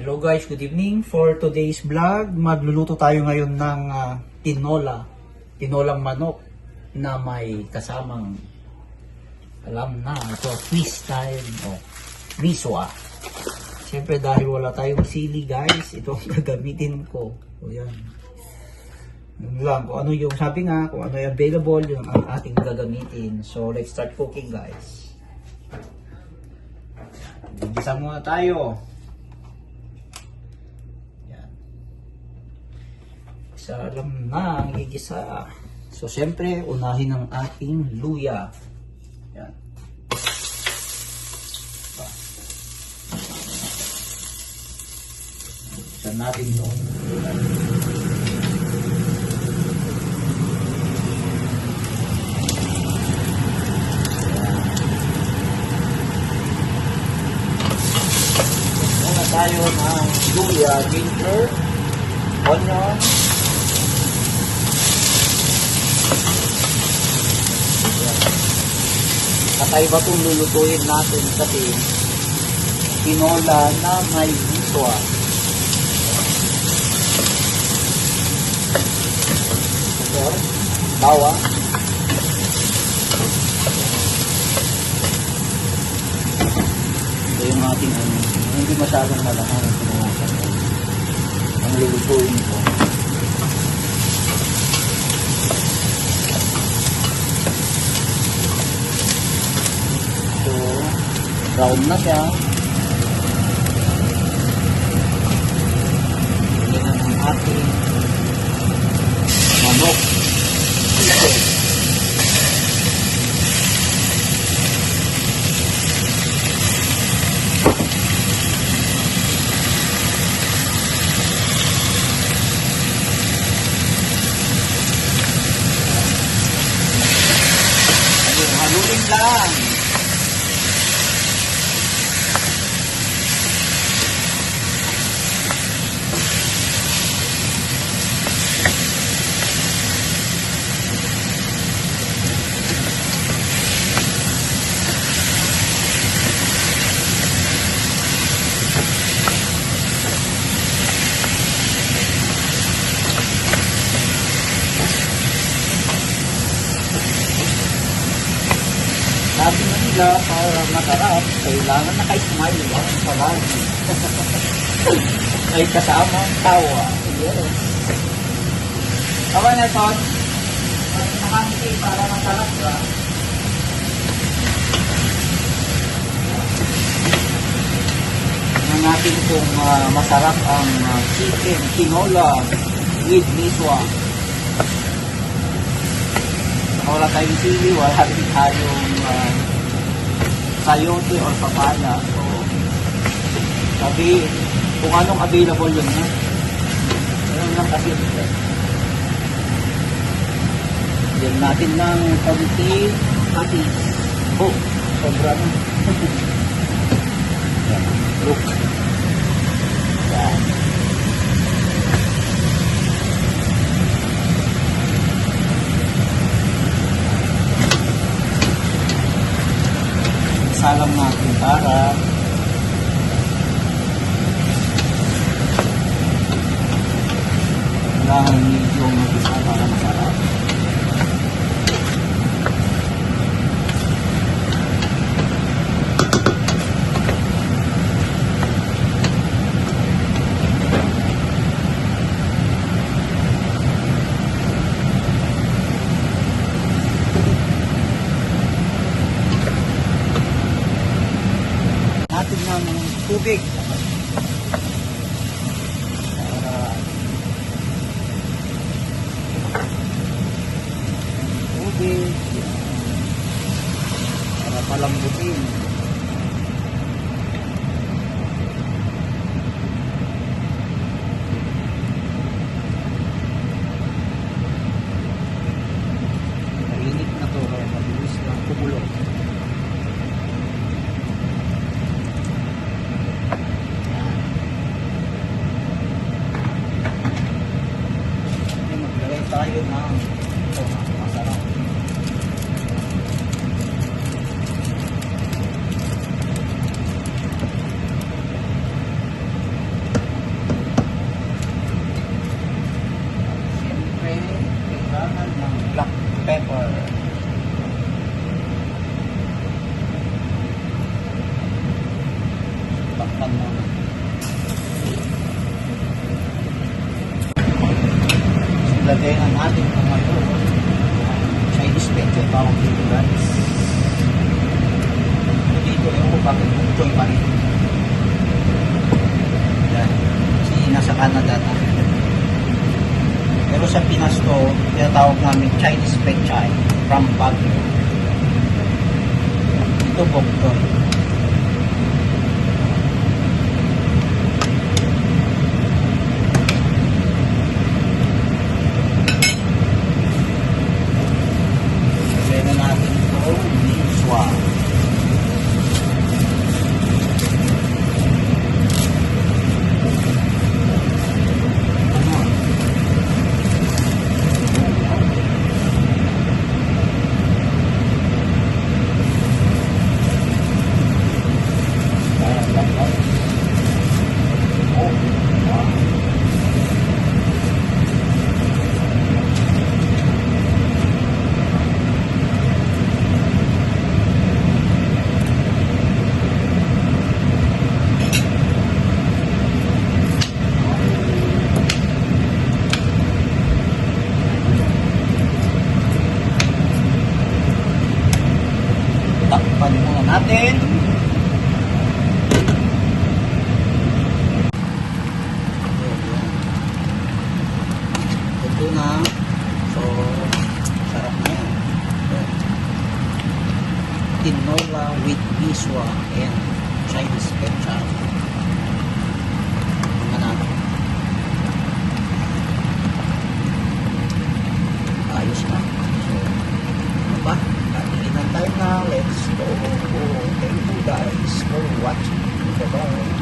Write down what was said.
Hello guys, good evening. For today's vlog, magluluto tayo ngayon ng tinolang manok na may kasamang, alam na, ito, twist time o miswa. Siyempre dahil wala tayong sili guys, ito ang gagamitin ko. O yan. Yun lang, kung ano yung sabi nga, kung ano yung available, yung ang ating gagamitin. So let's start cooking guys. Gigisa muna tayo. Yan. Isa lang na ang gigisa. So, siyempre, unahin ang ating luya. Yan. Buksan natin ito. Tayo ng luya, ginger, onion, kakaiba itong lulutuin natin kasi tinola na may miswa. So, bawang, ito yung ating hindi masyadong malaman ang pinuwasan ko. Ang lulutuin ko. So, brown na siya. Yan ang ating manok. Ito. Haluin lang. Sabi na nila, para masarap, kailangan naka-smile lang palagi. Ay kasama ang tawa. Yes. Okay na ito. Nakangiti para masarap ba? Tingnan natin kung masarap ang chicken tinola with miswa. Wala tayong sili, wala rin tayong sayote or papaya. So, sabi, kung anong available yun na. Ganun lang kasi. Diyan natin ng kaunti patis. Oh, sobra na. Yan, look. Yan. Salam natin para kailangan medyo mag-isa para masarap. Natin ng tubig para palambutin. Mainit na to kaya mabilis lang kumulo. Lagay na natin ito ngayon. Chinese pecho, tawag dito guys. Dito yung ko bakit choy pa rin. Yan. Kasi nasa Canada na. Pero sa Pinas to, tinatawag namin Chinese pechay from Baguio. Ito bok choy. Takpan muna natin. Ito na. So, sarap na yan. Tinola with biswa and Chinese pechay. Mga natin. Ayos na. So, ano ba? Time na, let's go. Thank you guys for watching. Bye-bye.